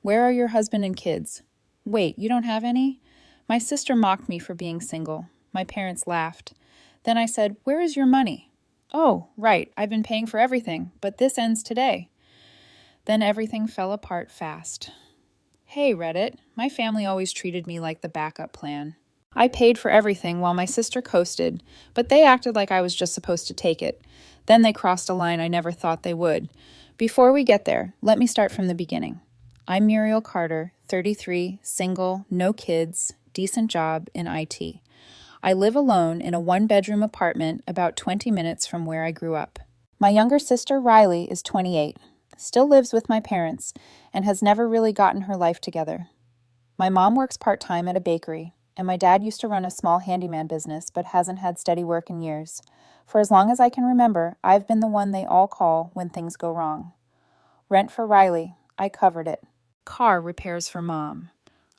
Where are your husband and kids? Wait, you don't have any? My sister mocked me for being single. My parents laughed. Then I said, Where is your money? Oh, right, I've been paying for everything, but this ends today. Then everything fell apart fast. Hey, Reddit, my family always treated me like the backup plan. I paid for everything while my sister coasted, but they acted like I was just supposed to take it. Then they crossed a line I never thought they would. Before we get there, let me start from the beginning. I'm Muriel Carter, 33, single, no kids, decent job in IT. I live alone in a one-bedroom apartment about 20 minutes from where I grew up. My younger sister, Riley, is 28, still lives with my parents, and has never really gotten her life together. My mom works part-time at a bakery, and my dad used to run a small handyman business but hasn't had steady work in years. For as long as I can remember, I've been the one they all call when things go wrong. Rent for Riley, I covered it. Car repairs for Mom.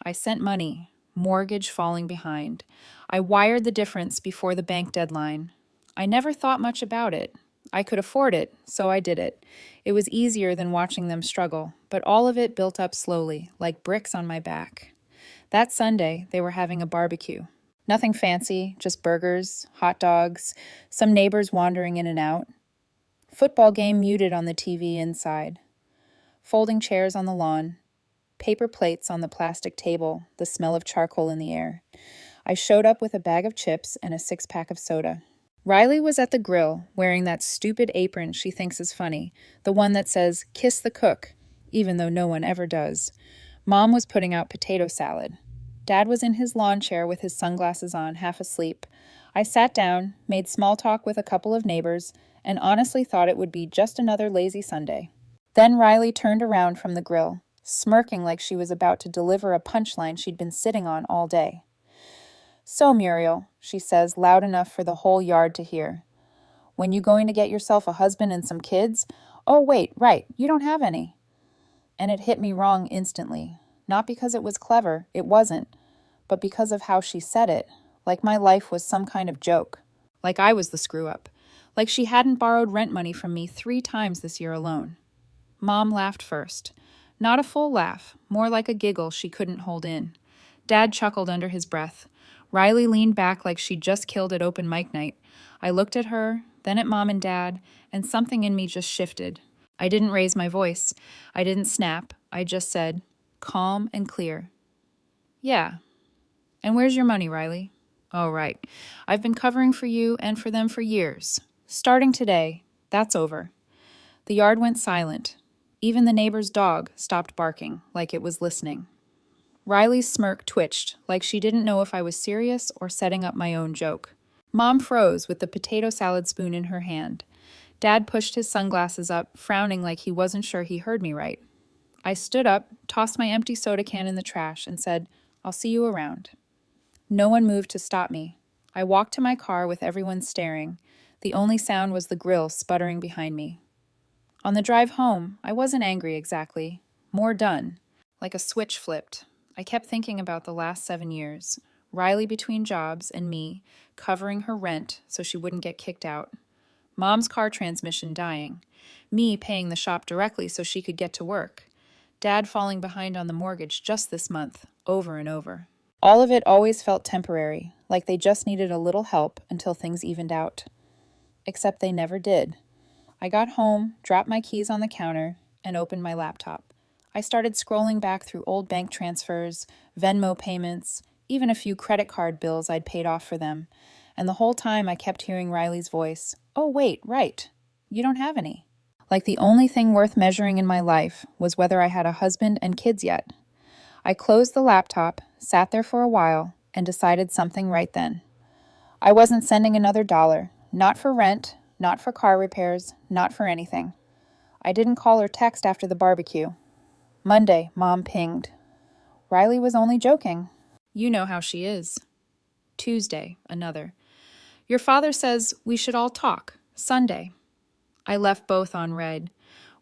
I sent money, mortgage falling behind. I wired the difference before the bank deadline. I never thought much about it. I could afford it, so I did it. It was easier than watching them struggle, but all of it built up slowly, like bricks on my back. That Sunday, they were having a barbecue. Nothing fancy, just burgers, hot dogs, some neighbors wandering in and out. Football game muted on the TV inside. Folding chairs on the lawn. Paper plates on the plastic table, the smell of charcoal in the air. I showed up with a bag of chips and a 6-pack of soda. Riley was at the grill, wearing that stupid apron she thinks is funny, the one that says, "Kiss the cook," even though no one ever does. Mom was putting out potato salad. Dad was in his lawn chair with his sunglasses on, half asleep. I sat down, made small talk with a couple of neighbors, and honestly thought it would be just another lazy Sunday. Then Riley turned around from the grill, smirking like she was about to deliver a punchline she'd been sitting on all day. "So, Muriel," she says, loud enough for the whole yard to hear, "when you going to get yourself a husband and some kids? Oh, wait, right, you don't have any." And it hit me wrong instantly. Not because it was clever, it wasn't, but because of how she said it, like my life was some kind of joke. Like I was the screw-up. Like she hadn't borrowed rent money from me 3 times this year alone. Mom laughed first. Not a full laugh, more like a giggle she couldn't hold in. Dad chuckled under his breath. Riley leaned back like she'd just killed at open mic night. I looked at her, then at Mom and Dad, and something in me just shifted. I didn't raise my voice. I didn't snap. I just said, calm and clear, "Yeah. And where's your money, Riley?" "Oh, right. I've been covering for you and for them for years. Starting today, that's over." The yard went silent. Even the neighbor's dog stopped barking, like it was listening. Riley's smirk twitched, like she didn't know if I was serious or setting up my own joke. Mom froze with the potato salad spoon in her hand. Dad pushed his sunglasses up, frowning like he wasn't sure he heard me right. I stood up, tossed my empty soda can in the trash, and said, "I'll see you around." No one moved to stop me. I walked to my car with everyone staring. The only sound was the grill sputtering behind me. On the drive home, I wasn't angry exactly. More done. Like a switch flipped. I kept thinking about the last 7 years. Riley between jobs and me, covering her rent so she wouldn't get kicked out. Mom's car transmission dying. Me paying the shop directly so she could get to work. Dad falling behind on the mortgage just this month, over and over. All of it always felt temporary, like they just needed a little help until things evened out. Except they never did. I got home, dropped my keys on the counter, and opened my laptop. I started scrolling back through old bank transfers, Venmo payments, even a few credit card bills I'd paid off for them, and the whole time I kept hearing Riley's voice, "Oh, wait, right, you don't have any." Like the only thing worth measuring in my life was whether I had a husband and kids yet. I closed the laptop, sat there for a while, and decided something right then. I wasn't sending another dollar, not for rent, not for car repairs, not for anything. I didn't call or text after the barbecue. Monday, Mom pinged. Riley was only joking. You know how she is. Tuesday, another. Your father says we should all talk. Sunday. I left both on read.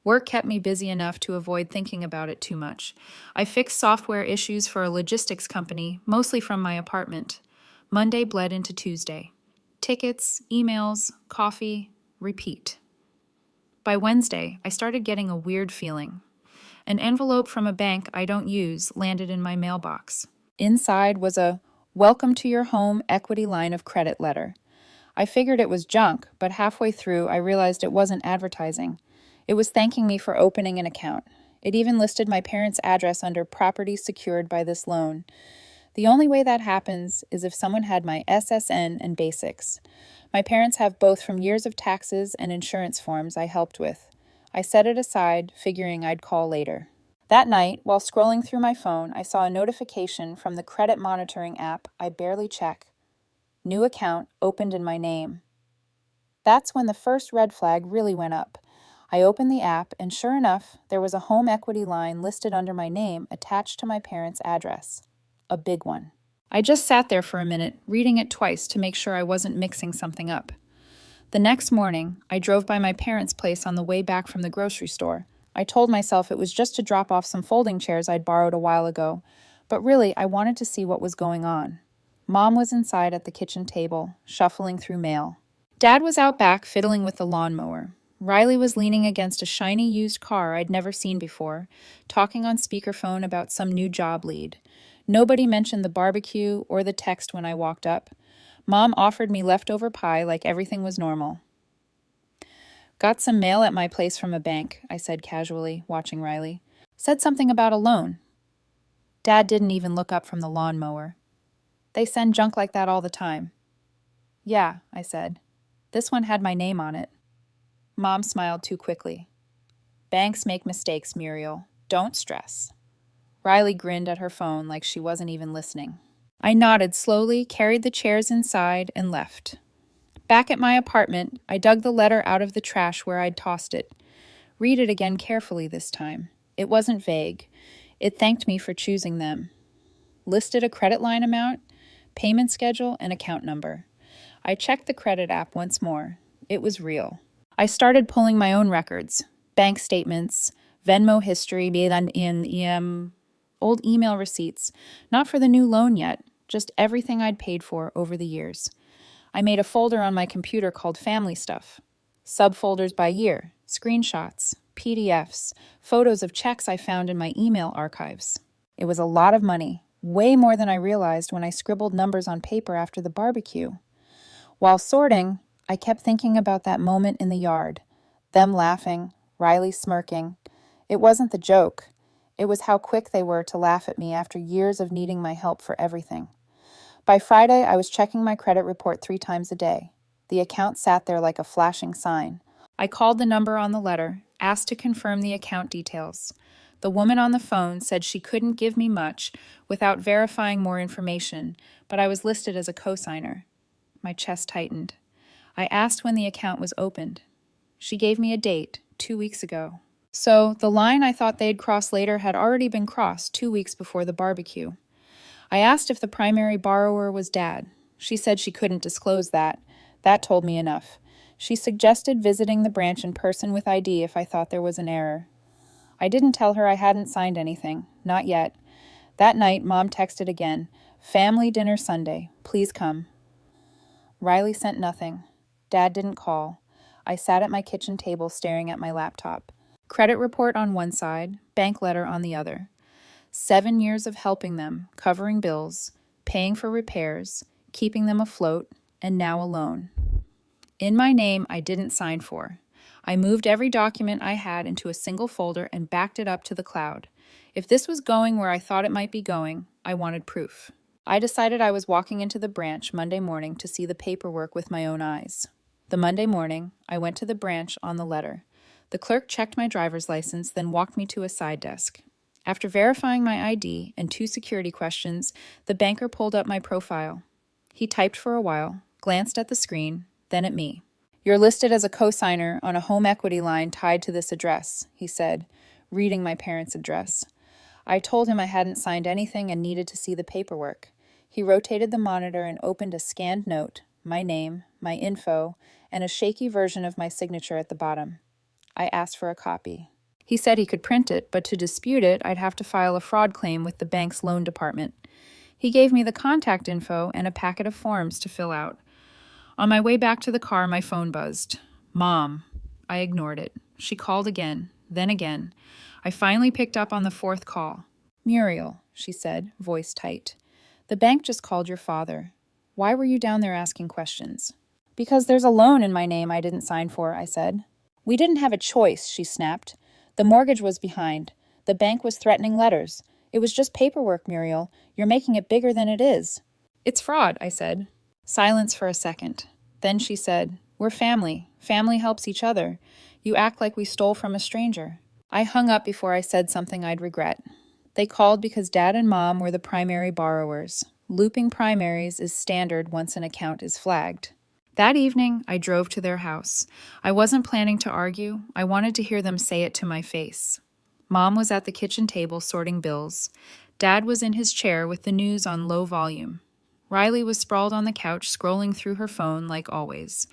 Work kept me busy enough to avoid thinking about it too much. I fixed software issues for a logistics company, mostly from my apartment. Monday bled into Tuesday. Tickets, emails, coffee, repeat. By Wednesday, I started getting a weird feeling. An envelope from a bank I don't use landed in my mailbox. Inside was a "Welcome to your home equity line of credit" letter. I figured it was junk, but halfway through I realized it wasn't advertising. It was thanking me for opening an account. It even listed my parents' address under property secured by this loan. The only way that happens is if someone had my SSN and basics. My parents have both from years of taxes and insurance forms I helped with. I set it aside, figuring I'd call later. That night, while scrolling through my phone, I saw a notification from the credit monitoring app I barely check. New account opened in my name. That's when the first red flag really went up. I opened the app, and sure enough, there was a home equity line listed under my name attached to my parents' address. A big one. I just sat there for a minute, reading it twice to make sure I wasn't mixing something up. The next morning, I drove by my parents' place on the way back from the grocery store. I told myself it was just to drop off some folding chairs I'd borrowed a while ago, but really I wanted to see what was going on. Mom was inside at the kitchen table, shuffling through mail. Dad was out back fiddling with the lawnmower. Riley was leaning against a shiny used car I'd never seen before, talking on speakerphone about some new job lead. Nobody mentioned the barbecue or the text when I walked up. Mom offered me leftover pie like everything was normal. "Got some mail at my place from a bank," I said casually, watching Riley. "Said something about a loan." Dad didn't even look up from the lawnmower. "They send junk like that all the time." "Yeah," I said. "This one had my name on it." Mom smiled too quickly. "Banks make mistakes, Muriel. Don't stress." Riley grinned at her phone like she wasn't even listening. I nodded slowly, carried the chairs inside, and left. Back at my apartment, I dug the letter out of the trash where I'd tossed it. Read it again carefully this time. It wasn't vague. It thanked me for choosing them. Listed a credit line amount, payment schedule, and account number. I checked the credit app once more. It was real. I started pulling my own records, bank statements, Venmo history, old email receipts, not for the new loan yet, just everything I'd paid for over the years. I made a folder on my computer called Family Stuff. Subfolders by year, screenshots, PDFs, photos of checks I found in my email archives. It was a lot of money, way more than I realized when I scribbled numbers on paper after the barbecue. While sorting, I kept thinking about that moment in the yard. Them laughing, Riley smirking. It wasn't the joke. It was how quick they were to laugh at me after years of needing my help for everything. By Friday, I was checking my credit report 3 times a day. The account sat there like a flashing sign. I called the number on the letter, asked to confirm the account details. The woman on the phone said she couldn't give me much without verifying more information, but I was listed as a cosigner. My chest tightened. I asked when the account was opened. She gave me a date, 2 weeks ago. So the line I thought they'd cross later had already been crossed 2 weeks before the barbecue. I asked if the primary borrower was Dad. She said she couldn't disclose that. That told me enough. She suggested visiting the branch in person with ID if I thought there was an error. I didn't tell her I hadn't signed anything. Not yet. That night, Mom texted again. "Family dinner Sunday. Please come." Riley sent nothing. Dad didn't call. I sat at my kitchen table staring at my laptop. Credit report on one side, bank letter on the other. 7 years of helping them, covering bills, paying for repairs, keeping them afloat, and now a loan. In my name I didn't sign for. I moved every document I had into a single folder and backed it up to the cloud. If this was going where I thought it might be going, I wanted proof. I decided I was walking into the branch Monday morning to see the paperwork with my own eyes. The Monday morning, I went to the branch on the letter. The clerk checked my driver's license, then walked me to a side desk. After verifying my ID and 2 security questions, the banker pulled up my profile. He typed for a while, glanced at the screen, then at me. "You're listed as a cosigner on a home equity line tied to this address," he said, reading my parents' address. I told him I hadn't signed anything and needed to see the paperwork. He rotated the monitor and opened a scanned note, my name, my info, and a shaky version of my signature at the bottom. I asked for a copy. He said he could print it, but to dispute it, I'd have to file a fraud claim with the bank's loan department. He gave me the contact info and a packet of forms to fill out. On my way back to the car, my phone buzzed. Mom. I ignored it. She called again, then again. I finally picked up on the fourth call. "Muriel," she said, voice tight. "The bank just called your father. Why were you down there asking questions?" "Because there's a loan in my name I didn't sign for," I said. "We didn't have a choice," she snapped. "The mortgage was behind. The bank was threatening letters. It was just paperwork, Muriel. You're making it bigger than it is." "It's fraud," I said. Silence for a second. Then she said, "We're family. Family helps each other. You act like we stole from a stranger." I hung up before I said something I'd regret. They called because Dad and Mom were the primary borrowers. Looping primaries is standard once an account is flagged. That evening, I drove to their house. I wasn't planning to argue. I wanted to hear them say it to my face. Mom was at the kitchen table sorting bills. Dad was in his chair with the news on low volume. Riley was sprawled on the couch, scrolling through her phone like always.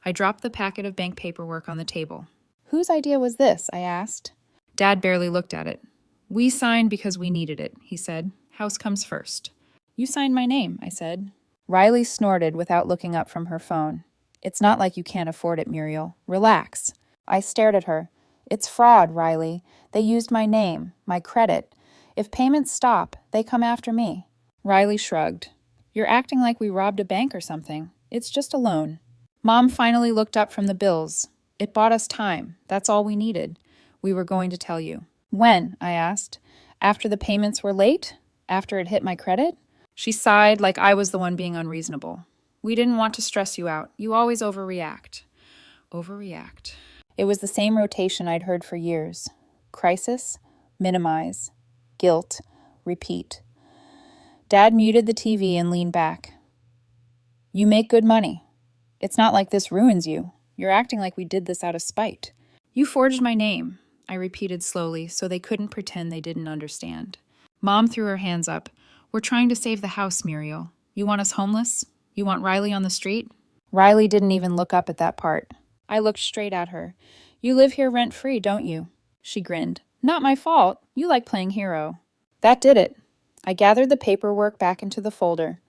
I dropped the packet of bank paperwork on the table. "Whose idea was this?" I asked. Dad barely looked at it. "We signed because we needed it," he said. "House comes first." "You signed my name," I said. Riley snorted without looking up from her phone. "It's not like you can't afford it, Muriel. Relax." I stared at her. "It's fraud, Riley. They used my name, my credit. If payments stop, they come after me." Riley shrugged. "You're acting like we robbed a bank or something. It's just a loan." Mom finally looked up from the bills. "It bought us time. That's all we needed. We were going to tell you." "When?" I asked. "After the payments were late? After it hit my credit?" She sighed like I was the one being unreasonable. "We didn't want to stress you out. You always overreact." Overreact. It was the same rotation I'd heard for years. Crisis, minimize, guilt, repeat. Dad muted the TV and leaned back. "You make good money. It's not like this ruins you. You're acting like we did this out of spite." "You forged my name," I repeated slowly so they couldn't pretend they didn't understand. Mom threw her hands up. "We're trying to save the house, Muriel. You want us homeless? You want Riley on the street?" Riley didn't even look up at that part. I looked straight at her. "You live here rent-free, don't you?" She grinned. "Not my fault. You like playing hero." That did it. I gathered the paperwork back into the folder.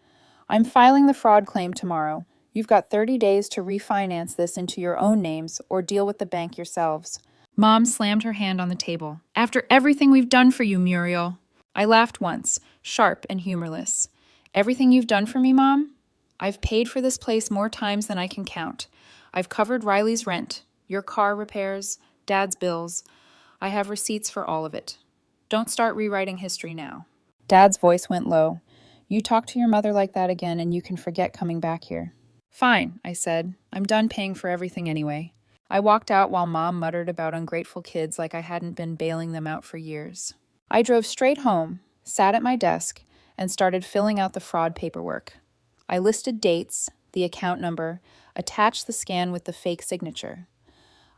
"I'm filing the fraud claim tomorrow. You've got 30 days to refinance this into your own names or deal with the bank yourselves." Mom slammed her hand on the table. "After everything we've done for you, Muriel." I laughed once, sharp and humorless. "Everything you've done for me, Mom? I've paid for this place more times than I can count. I've covered Riley's rent, your car repairs, Dad's bills. I have receipts for all of it. Don't start rewriting history now." Dad's voice went low. "You talk to your mother like that again and you can forget coming back here." "Fine," I said. "I'm done paying for everything anyway." I walked out while Mom muttered about ungrateful kids like I hadn't been bailing them out for years. I drove straight home, sat at my desk, and started filling out the fraud paperwork. I listed dates, the account number, attached the scan with the fake signature.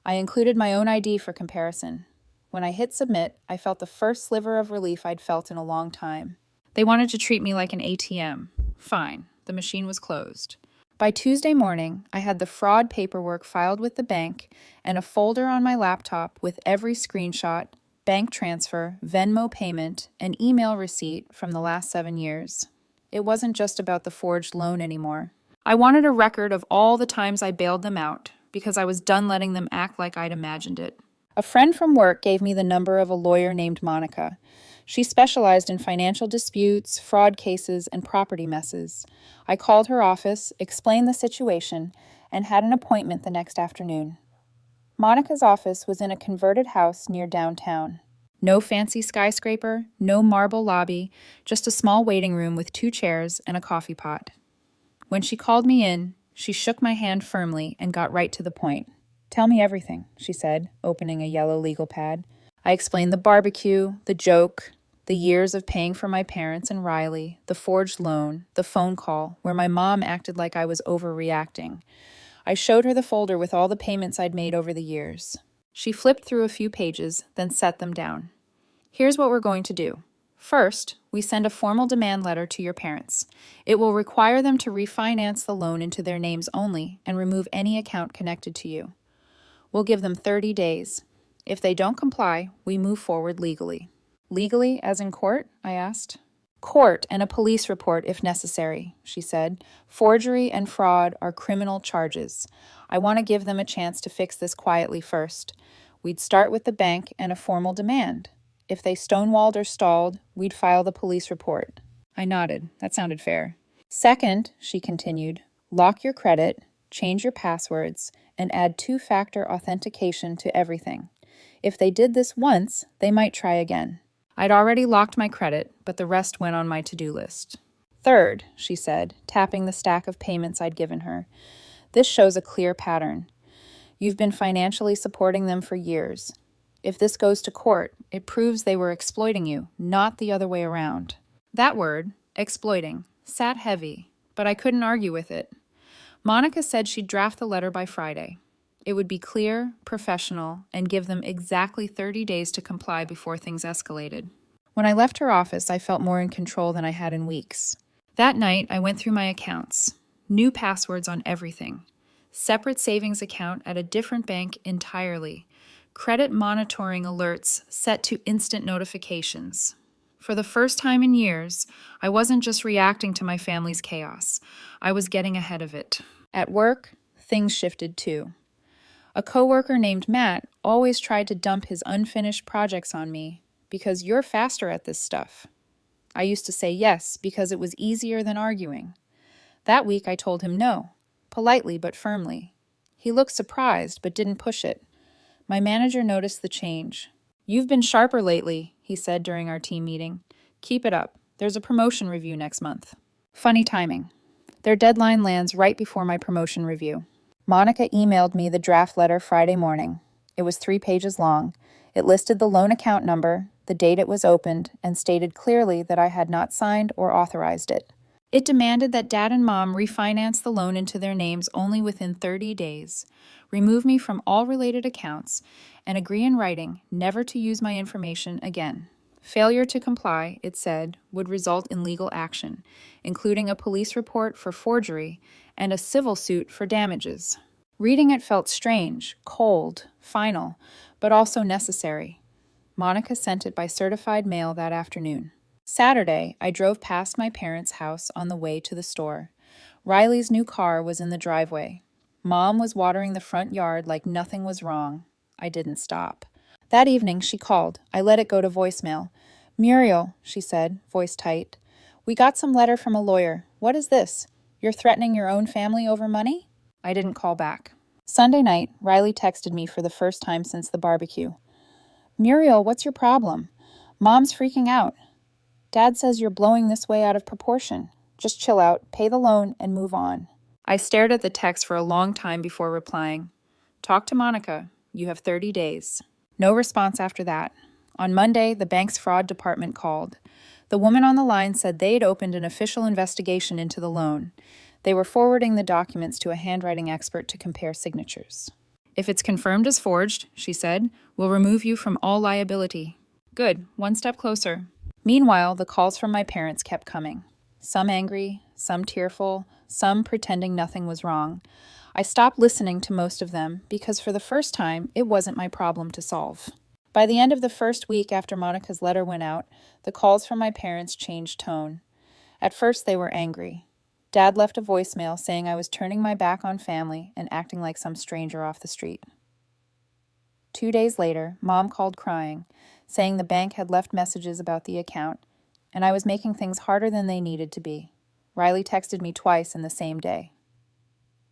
I included my own ID for comparison. When I hit submit, I felt the first sliver of relief I'd felt in a long time. They wanted to treat me like an ATM. Fine, the machine was closed. By Tuesday morning, I had the fraud paperwork filed with the bank and a folder on my laptop with every screenshot, bank transfer, Venmo payment, and email receipt from the last 7 years. It wasn't just about the forged loan anymore. I wanted a record of all the times I bailed them out because I was done letting them act like I'd imagined it. A friend from work gave me the number of a lawyer named Monica. She specialized in financial disputes, fraud cases, and property messes. I called her office, explained the situation, and had an appointment the next afternoon. Monica's office was in a converted house near downtown. No fancy skyscraper, no marble lobby, just a small waiting room with 2 chairs and a coffee pot. When she called me in, she shook my hand firmly and got right to the point. "Tell me everything," she said, opening a yellow legal pad. I explained the barbecue, the joke, the years of paying for my parents and Riley, the forged loan, the phone call where my mom acted like I was overreacting. I showed her the folder with all the payments I'd made over the years. She flipped through a few pages, then set them down. "Here's what we're going to do. First, we send a formal demand letter to your parents. It will require them to refinance the loan into their names only and remove any account connected to you. We'll give them 30 days. If they don't comply, we move forward legally." "Legally, as in court?" I asked. "Court and a police report if necessary," she said. "Forgery and fraud are criminal charges. I want to give them a chance to fix this quietly first. We'd start with the bank and a formal demand. If they stonewalled or stalled, we'd file the police report. I nodded. That sounded fair. Second, she continued, lock your credit, change your passwords, and add two-factor authentication to everything. If they did this once, they might try again. I'd already locked my credit, but the rest went on my to-do list. Third, she said, tapping the stack of payments I'd given her, this shows a clear pattern. You've been financially supporting them for years. If this goes to court, it proves they were exploiting you, not the other way around. That word, exploiting, sat heavy, but I couldn't argue with it. Monica said she'd draft the letter by Friday. It would be clear, professional, and give them exactly 30 days to comply before things escalated. When I left her office, I felt more in control than I had in weeks. That night, I went through my accounts. New passwords on everything. Separate savings account at a different bank entirely. Credit monitoring alerts set to instant notifications. For the first time in years, I wasn't just reacting to my family's chaos. I was getting ahead of it. At work, things shifted too. A coworker named Matt always tried to dump his unfinished projects on me because you're faster at this stuff. I used to say yes because it was easier than arguing. That week I told him no, politely but firmly. He looked surprised but didn't push it. My manager noticed the change. You've been sharper lately, he said during our team meeting. Keep it up. There's a promotion review next month. Funny timing. Their deadline lands right before my promotion review. Monica emailed me the draft letter Friday morning. It was 3 pages long. It listed the loan account number, the date it was opened, and stated clearly that I had not signed or authorized it. It demanded that Dad and Mom refinance the loan into their names only within 30 days, remove me from all related accounts, and agree in writing never to use my information again. Failure to comply, it said, would result in legal action, including a police report for forgery and a civil suit for damages. Reading it felt strange, cold, final, but also necessary. Monica sent it by certified mail that afternoon. Saturday, I drove past my parents' house on the way to the store. Riley's new car was in the driveway. Mom was watering the front yard like nothing was wrong. I didn't stop. That evening, she called. I let it go to voicemail. Muriel, she said, voice tight. We got some letter from a lawyer. What is this? You're threatening your own family over money? I didn't call back. Sunday night, Riley texted me for the first time since the barbecue. Muriel, what's your problem? Mom's freaking out. Dad says you're blowing this way out of proportion. Just chill out, pay the loan, and move on. I stared at the text for a long time before replying. Talk to Monica. You have 30 days. No response after that. On Monday, the bank's fraud department called. The woman on the line said they'd opened an official investigation into the loan. They were forwarding the documents to a handwriting expert to compare signatures. If it's confirmed as forged, she said, we'll remove you from all liability. Good, one step closer. Meanwhile, the calls from my parents kept coming. Some angry, some tearful, some pretending nothing was wrong. I stopped listening to most of them because for the first time, it wasn't my problem to solve. By the end of the first week after Monica's letter went out, the calls from my parents changed tone. At first, they were angry. Dad left a voicemail saying I was turning my back on family and acting like some stranger off the street. 2 days later, Mom called crying, saying the bank had left messages about the account, and I was making things harder than they needed to be. Riley texted me twice in the same day.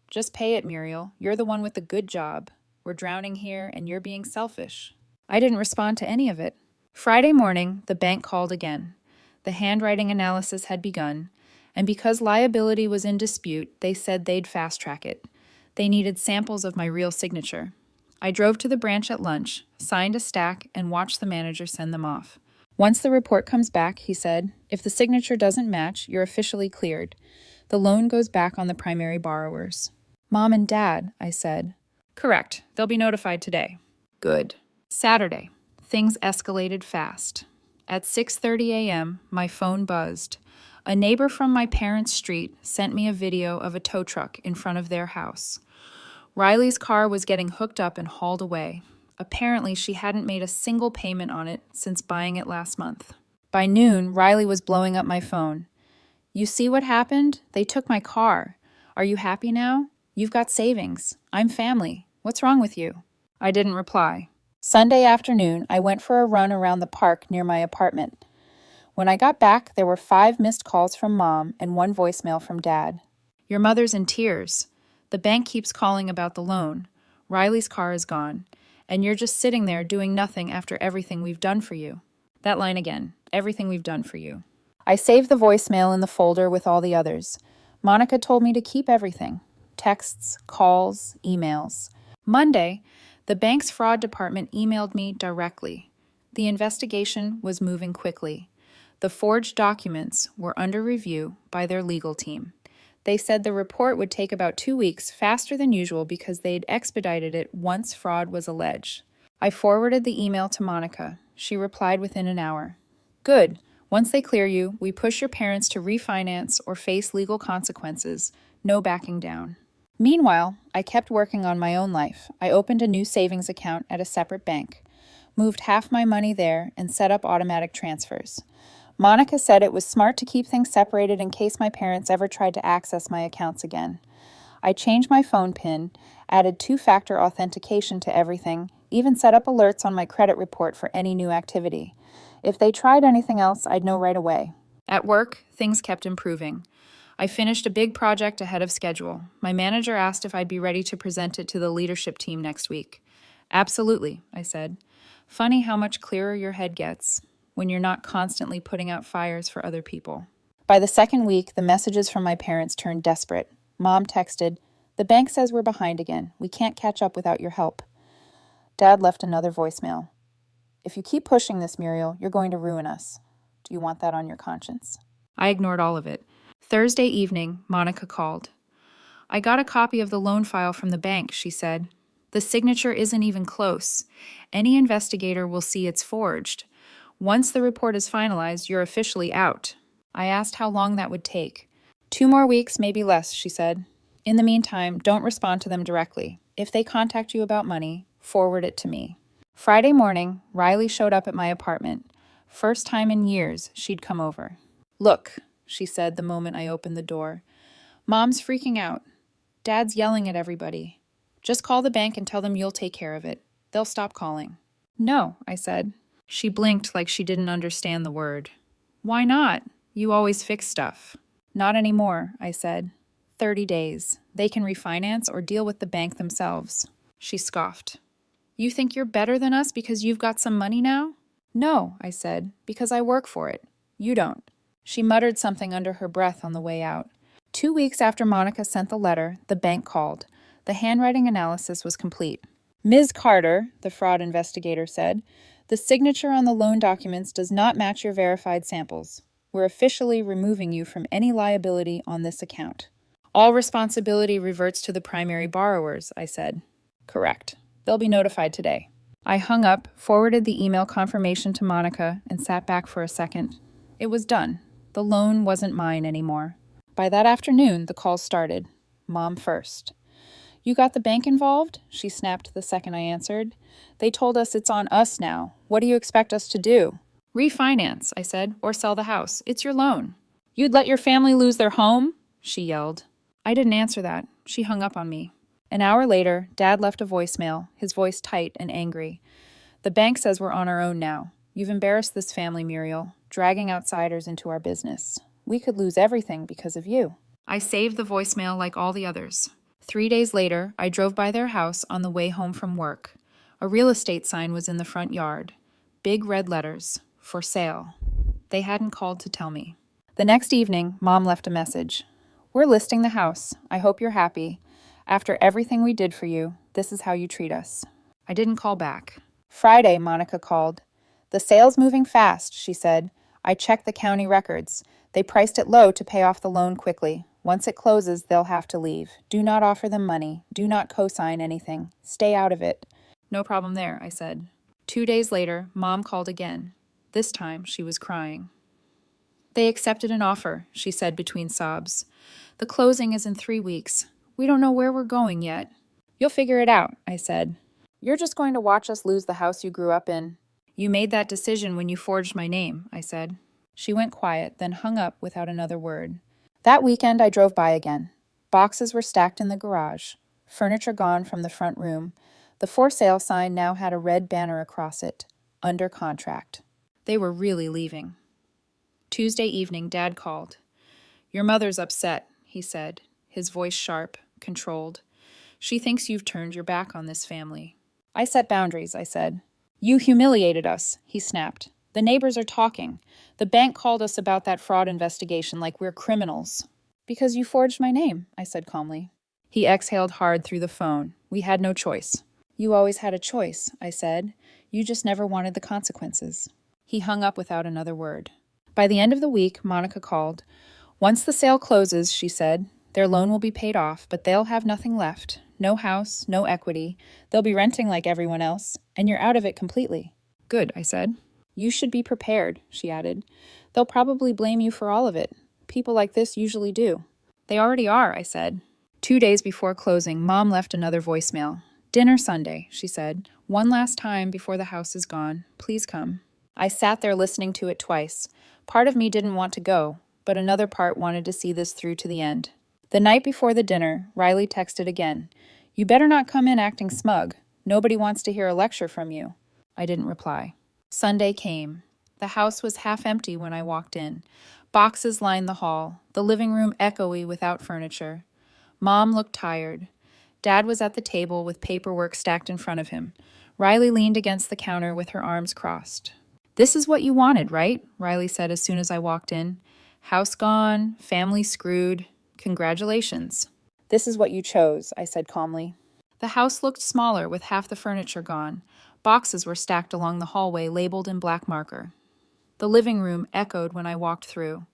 Just pay it, Muriel. You're the one with the good job. We're drowning here, and you're being selfish. I didn't respond to any of it. Friday morning, the bank called again. The handwriting analysis had begun, and because liability was in dispute, they said they'd fast-track it. They needed samples of my real signature. I drove to the branch at lunch, signed a stack, and watched the manager send them off. Once the report comes back, he said, if the signature doesn't match, you're officially cleared. The loan goes back on the primary borrowers. Mom and Dad, I said. Correct. They'll be notified today. Good. Saturday. Things escalated fast. At 6:30 a.m., my phone buzzed. A neighbor from my parents' street sent me a video of a tow truck in front of their house. Riley's car was getting hooked up and hauled away. Apparently, she hadn't made a single payment on it since buying it last month. By noon, Riley was blowing up my phone. You see what happened? They took my car. Are you happy now? You've got savings. I'm family. What's wrong with you? I didn't reply. Sunday afternoon, I went for a run around the park near my apartment. When I got back, there were 5 missed calls from Mom and 1 voicemail from Dad. Your mother's in tears. The bank keeps calling about the loan. Riley's car is gone. And you're just sitting there doing nothing after everything we've done for you. That line again. Everything we've done for you. I saved the voicemail in the folder with all the others. Monica told me to keep everything. Texts, calls, emails. Monday, the bank's fraud department emailed me directly. The investigation was moving quickly. The forged documents were under review by their legal team. They said the report would take about 2 weeks, faster than usual because they'd expedited it once fraud was alleged. I forwarded the email to Monica. She replied within an hour. Good. Once they clear you, we push your parents to refinance or face legal consequences. No backing down. Meanwhile, I kept working on my own life. I opened a new savings account at a separate bank, moved half my money there, and set up automatic transfers. Monica said it was smart to keep things separated in case my parents ever tried to access my accounts again. I changed my phone PIN, added 2-factor authentication to everything, even set up alerts on my credit report for any new activity. If they tried anything else, I'd know right away. At work, things kept improving. I finished a big project ahead of schedule. My manager asked if I'd be ready to present it to the leadership team next week. Absolutely, I said. Funny how much clearer your head gets when you're not constantly putting out fires for other people. By the second week, the messages from my parents turned desperate. Mom texted, "The bank says we're behind again. We can't catch up without your help." Dad left another voicemail. "If you keep pushing this, Muriel, you're going to ruin us. Do you want that on your conscience?" I ignored all of it. Thursday evening, Monica called. "I got a copy of the loan file from the bank," she said. "The signature isn't even close. Any investigator will see it's forged. Once the report is finalized, you're officially out." I asked how long that would take. 2 more weeks, maybe less, she said. In the meantime, don't respond to them directly. If they contact you about money, forward it to me. Friday morning, Riley showed up at my apartment. First time in years she'd come over. "Look," she said the moment I opened the door. "Mom's freaking out. Dad's yelling at everybody. Just call the bank and tell them you'll take care of it. They'll stop calling." "No," I said. She blinked like she didn't understand the word. "Why not? You always fix stuff." "Not anymore," I said. 30 days. They can refinance or deal with the bank themselves." She scoffed. "You think you're better than us because you've got some money now?" "No," I said, "because I work for it. You don't." She muttered something under her breath on the way out. 2 weeks after Monica sent the letter, the bank called. The handwriting analysis was complete. "Ms. Carter," the fraud investigator said, "the signature on the loan documents does not match your verified samples. We're officially removing you from any liability on this account." "All responsibility reverts to the primary borrowers," I said. "Correct. They'll be notified today." I hung up, forwarded the email confirmation to Monica, and sat back for a second. It was done. The loan wasn't mine anymore. By that afternoon, the calls started. Mom first. "You got the bank involved?" she snapped the second I answered. "They told us it's on us now. What do you expect us to do?" "Refinance," I said, "or sell the house. It's your loan." "You'd let your family lose their home?" she yelled. I didn't answer that. She hung up on me. An hour later, Dad left a voicemail, his voice tight and angry. "The bank says we're on our own now. You've embarrassed this family, Muriel, dragging outsiders into our business. We could lose everything because of you." I saved the voicemail like all the others. 3 days later, I drove by their house on the way home from work. A real estate sign was in the front yard. Big red letters, "For sale." They hadn't called to tell me. The next evening, Mom left a message. "We're listing the house. I hope you're happy. After everything we did for you, this is how you treat us." I didn't call back. Friday, Monica called. "The sale's moving fast," she said. "I checked the county records. They priced it low to pay off the loan quickly. Once it closes, they'll have to leave. Do not offer them money. Do not co-sign anything. Stay out of it." "No problem there," I said. 2 days later, Mom called again. This time, she was crying. "They accepted an offer," she said between sobs. "The closing is in 3 weeks. We don't know where we're going yet." "You'll figure it out," I said. "You're just going to watch us lose the house you grew up in." "You made that decision when you forged my name," I said. She went quiet, then hung up without another word. That weekend, I drove by again. Boxes were stacked in the garage, furniture gone from the front room, The for sale sign now had a red banner across it, under contract. They were really leaving. Tuesday evening, Dad called. "Your mother's upset," he said, his voice sharp, controlled. "She thinks you've turned your back on this family." "I set boundaries," I said. "You humiliated us," he snapped. "The neighbors are talking. The bank called us about that fraud investigation like we're criminals." "Because you forged my name," I said calmly. He exhaled hard through the phone. "We had no choice." "You always had a choice," I said. "You just never wanted the consequences." He hung up without another word. By the end of the week, Monica called. "Once the sale closes," she said, "their loan will be paid off, but they'll have nothing left. No house, no equity. They'll be renting like everyone else, and you're out of it completely." "Good," I said. "You should be prepared," she added. "They'll probably blame you for all of it. People like this usually do." "They already are," I said. 2 days before closing, Mom left another voicemail. "Dinner Sunday," she said. "One last time before the house is gone. Please come." I sat there listening to it twice. Part of me didn't want to go, but another part wanted to see this through to the end. The night before the dinner, Riley texted again. "You better not come in acting smug. Nobody wants to hear a lecture from you." I didn't reply. Sunday came. The house was half empty when I walked in. Boxes lined the hall, the living room echoey without furniture. Mom looked tired. Dad was at the table with paperwork stacked in front of him. Riley leaned against the counter with her arms crossed. "This is what you wanted, right?" Riley said as soon as I walked in. "House gone, family screwed. Congratulations." "This is what you chose," I said calmly. The house looked smaller with half the furniture gone. Boxes were stacked along the hallway labeled in black marker. The living room echoed when I walked through.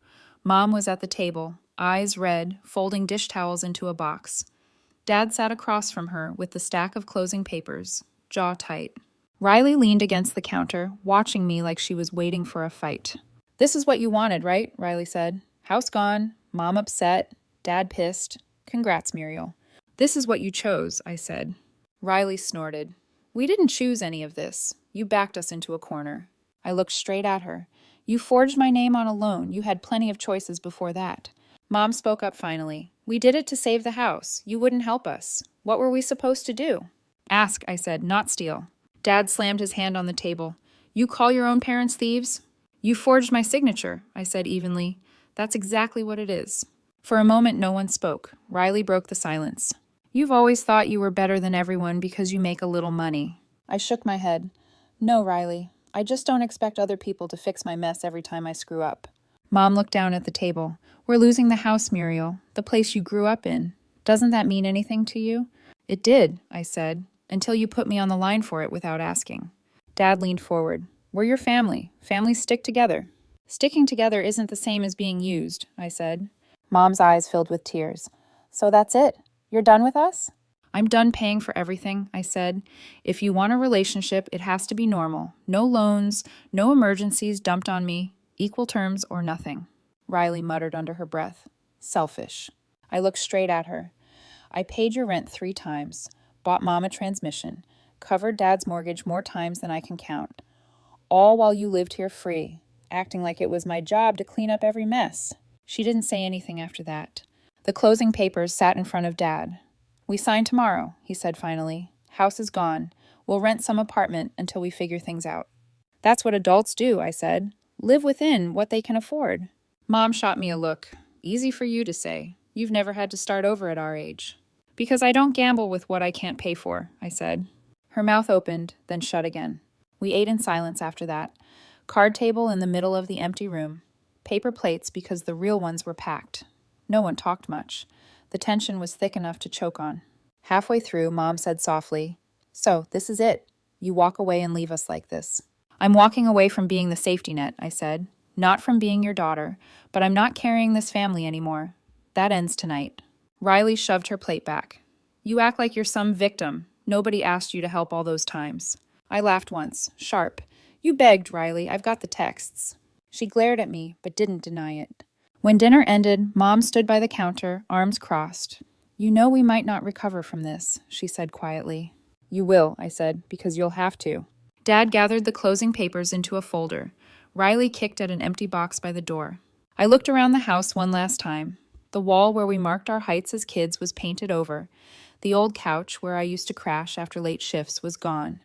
Mom was at the table, eyes red, folding dish towels into a box. Dad sat across from her with the stack of closing papers, jaw tight. Riley leaned against the counter, watching me like she was waiting for a fight. "This is what you wanted, right?" Riley said. "House gone, Mom upset, Dad pissed. Congrats, Muriel." "This is what you chose," I said. Riley snorted. "We didn't choose any of this. You backed us into a corner." I looked straight at her. "You forged my name on a loan. You had plenty of choices before that." Mom spoke up finally. "We did it to save the house. You wouldn't help us. What were we supposed to do?" "Ask," I said, "not steal." Dad slammed his hand on the table. "You call your own parents thieves?" "You forged my signature," I said evenly. "That's exactly what it is." For a moment, no one spoke. Riley broke the silence. "You've always thought you were better than everyone because you make a little money." I shook my head. "No, Riley. I just don't expect other people to fix my mess every time I screw up." Mom looked down at the table. "We're losing the house, Muriel, the place you grew up in. Doesn't that mean anything to you?" "It did," I said, "until you put me on the line for it without asking." Dad leaned forward. "We're your family. Families stick together." "Sticking together isn't the same as being used," I said. Mom's eyes filled with tears. "So that's it? You're done with us?" "I'm done paying for everything," I said. "If you want a relationship, it has to be normal. No loans, no emergencies dumped on me, equal terms or nothing." Riley muttered under her breath. "Selfish." I looked straight at her. "I paid your rent 3 times, bought Mom a transmission, covered Dad's mortgage more times than I can count. All while you lived here free, acting like it was my job to clean up every mess." She didn't say anything after that. The closing papers sat in front of Dad. "We sign tomorrow," he said finally. "House is gone. We'll rent some apartment until we figure things out." "That's what adults do," I said. "Live within what they can afford." Mom shot me a look. "Easy for you to say. You've never had to start over at our age." "Because I don't gamble with what I can't pay for," I said. Her mouth opened, then shut again. We ate in silence after that. Card table in the middle of the empty room. Paper plates because the real ones were packed. No one talked much. The tension was thick enough to choke on. Halfway through, Mom said softly, "So, this is it. You walk away and leave us like this." "I'm walking away from being the safety net," I said. "Not from being your daughter, but I'm not carrying this family anymore. That ends tonight." Riley shoved her plate back. "You act like you're some victim. Nobody asked you to help all those times." I laughed once, sharp. "You begged, Riley. I've got the texts." She glared at me, but didn't deny it. When dinner ended, Mom stood by the counter, arms crossed. "You know we might not recover from this," she said quietly. "You will," I said, "because you'll have to." Dad gathered the closing papers into a folder. Riley kicked at an empty box by the door. I looked around the house one last time. The wall where we marked our heights as kids was painted over. The old couch where I used to crash after late shifts was gone.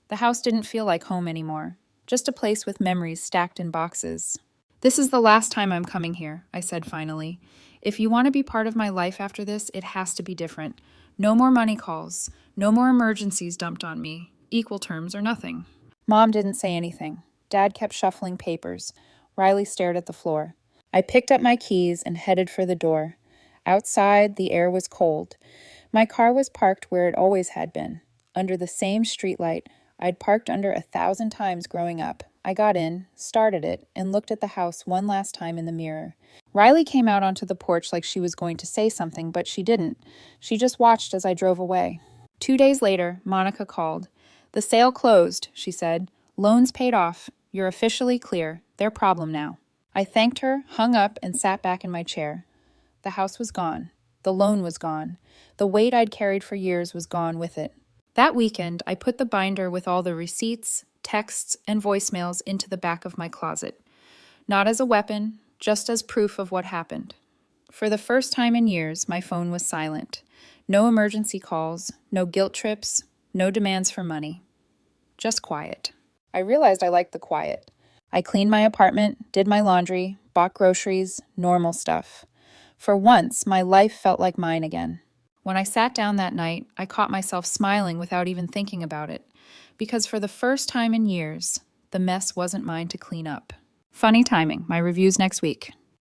The house didn't feel like home anymore, just a place with memories stacked in boxes. "This is the last time I'm coming here," I said finally. "If you want to be part of my life after this, it has to be different. No more money calls, no more emergencies dumped on me, equal terms or nothing." Mom didn't say anything. Dad kept shuffling papers. Riley stared at the floor. I picked up my keys and headed for the door. Outside, the air was cold. My car was parked where it always had been, under the same streetlight I'd parked under 1,000 times growing up. I got in, started it, and looked at the house one last time in the mirror. Riley came out onto the porch like she was going to say something, but she didn't. She just watched as I drove away. 2 days later, Monica called. "The sale closed," she said. "Loans paid off. You're officially clear. Their problem now." I thanked her, hung up, and sat back in my chair. The house was gone. The loan was gone. The weight I'd carried for years was gone with it. That weekend, I put the binder with all the receipts, texts, and voicemails into the back of my closet. Not as a weapon, just as proof of what happened. For the first time in years, my phone was silent. No emergency calls, no guilt trips, no demands for money. Just quiet. I realized I liked the quiet. I cleaned my apartment, did my laundry, bought groceries, normal stuff. For once, my life felt like mine again. When I sat down that night, I caught myself smiling without even thinking about it, because for the first time in years, the mess wasn't mine to clean up. Funny timing. My review's next week.